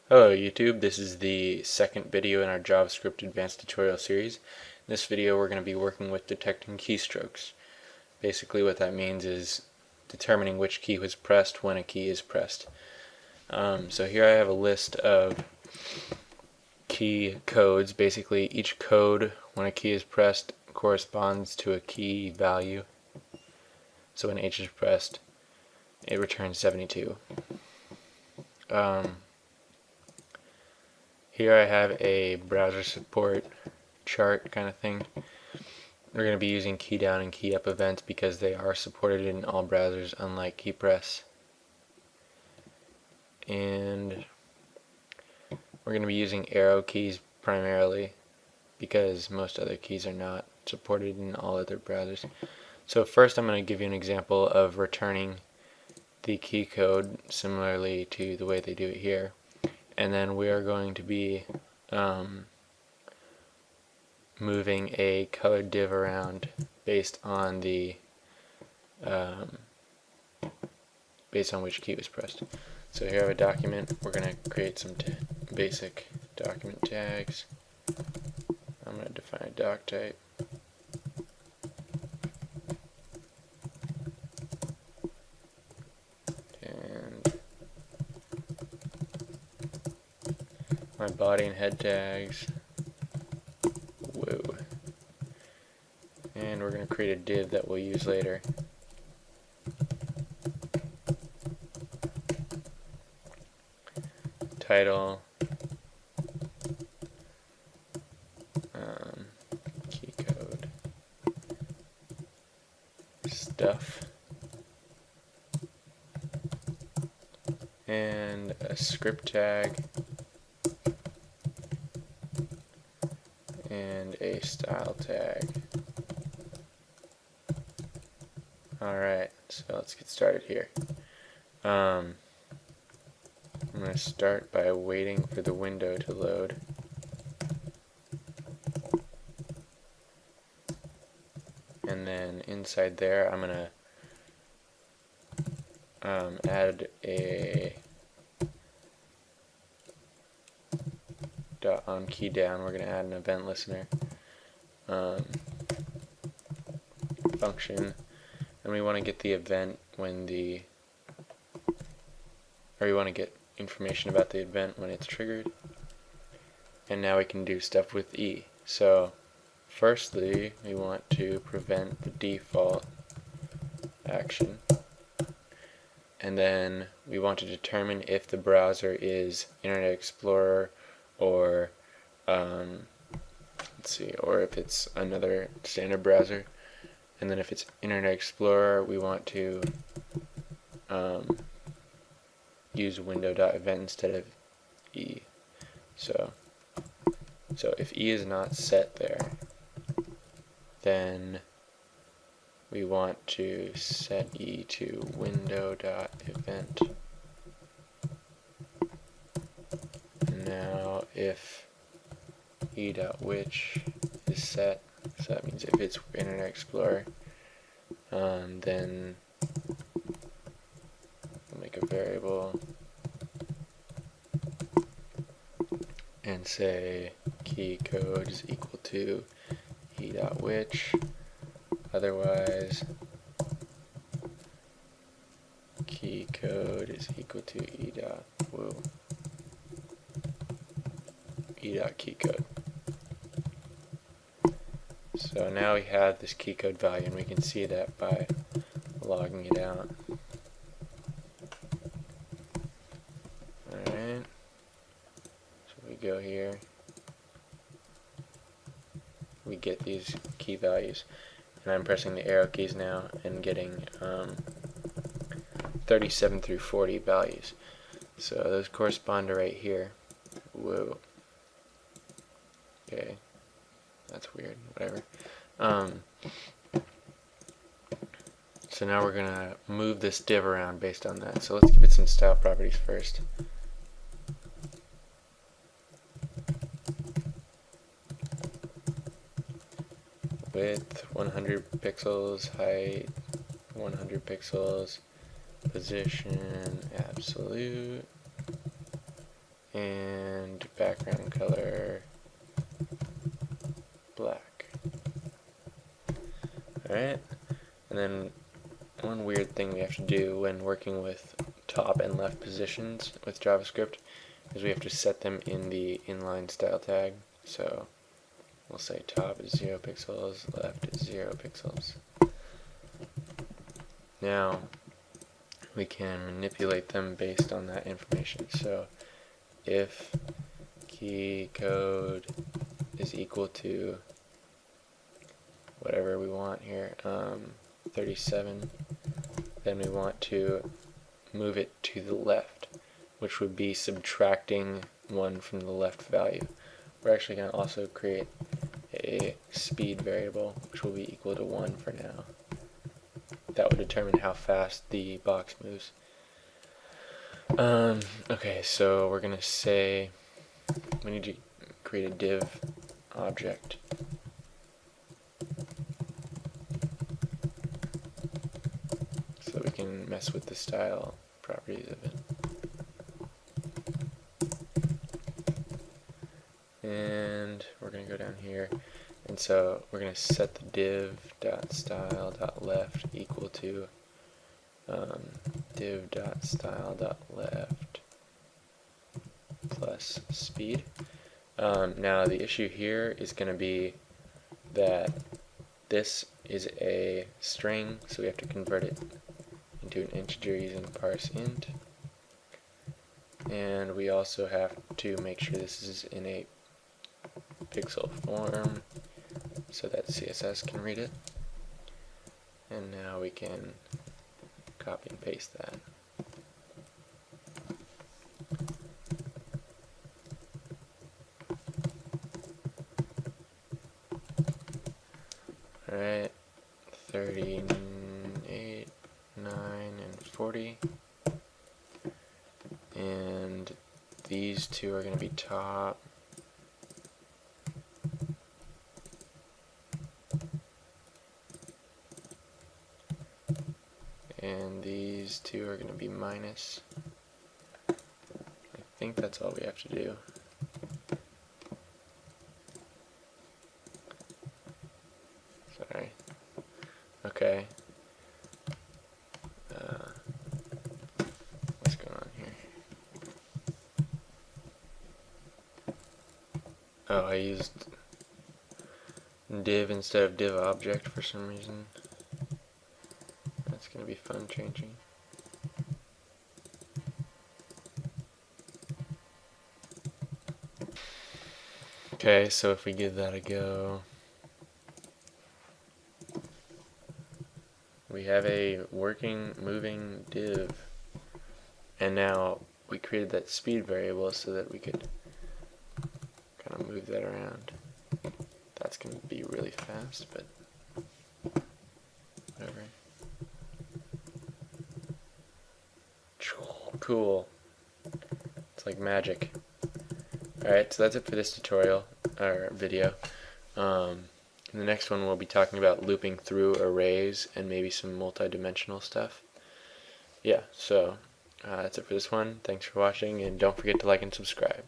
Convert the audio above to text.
Hello YouTube, this is the second video in our JavaScript Advanced tutorial series. In this video we're going to be working with detecting keystrokes. Basically what that means is determining which key was pressed when a key is pressed. So here I have a list of key codes. Basically each code when a key is pressed corresponds to a key value. So when H is pressed it returns 72. Here I have a browser support chart kind of thing. We're going to be using key down and key up events because they are supported in all browsers, unlike key press. And we're going to be using arrow keys primarily because most other keys are not supported in all other browsers. So first I'm going to give you an example of returning the key code similarly to the way they do it here. And then we are going to be moving a colored div around based on the based on which key was pressed. So here I have a document. We're going to create some basic document tags. I'm going to define a doc type. My body and head tags. Whoa. And we're going to create a div that we'll use later. Title. KeyCode. Stuff. And a script tag. And a style tag. Alright, so let's get started here. I'm going to start by waiting for the window to load. And then inside there I'm going to add a on key down. We're going to add an event listener function, and we want to get the event when we want to get information about the event when it's triggered. And now we can do stuff with E. So firstly we want to prevent the default action, and then we want to determine if the browser is Internet Explorer or or if it's another standard browser. And then if it's Internet Explorer, we want to use window.event instead of E. So if E is not set there, then we want to set E to window.event. Now if E.which is set, so that means if it's Internet Explorer, then we'll make a variable and say KeyCode is equal to E.which, otherwise KeyCode is equal to E.KeyCode. So now we have this keycode value, and we can see that by logging it out. Alright, so we go here, we get these key values, and I'm pressing the arrow keys now and getting 37 through 40 values. So those correspond to right here. Whoa. Okay. That's weird, whatever. So now we're going to move this div around based on that. So let's give it some style properties first. Width 100 pixels, height 100 pixels, position absolute, and background color black. Alright, and then one weird thing we have to do when working with top and left positions with JavaScript is we have to set them in the inline style tag. So we'll say top is 0 pixels, left is 0 pixels. Now we can manipulate them based on that information. So if KeyCode is equal to whatever we want here, 37, then we want to move it to the left, which would be subtracting 1 from the left value. We're actually going to also create a speed variable, which will be equal to 1 for now. That will determine how fast the box moves. Okay, so we're going to say we need to create a div object. So we can mess with the style properties of it. And we're going to go down here, and so we're going to set the div.style.left equal to div.style.left plus speed. Now the issue here is going to be that this is a string, so we have to convert it into an integer using parseInt, and we also have to make sure this is in a pixel form so that CSS can read it. And now we can copy and paste that. Alright, 38, 9, and 40. And these two are going to be top. And these two are going to be minus. I think that's all we have to do. Sorry. Okay. What's going on here? Oh, I used div instead of div object for some reason. That's going to be fun changing. Okay, so if we give that a go, we have a working, moving div, and now we created that speed variable so that we could kind of move that around. That's going to be really fast, but whatever. Cool. It's like magic. Alright, so that's it for this tutorial, or video. In the next one we'll be talking about looping through arrays and maybe some multi-dimensional stuff. Yeah, so that's it for this one. Thanks for watching, and don't forget to like and subscribe.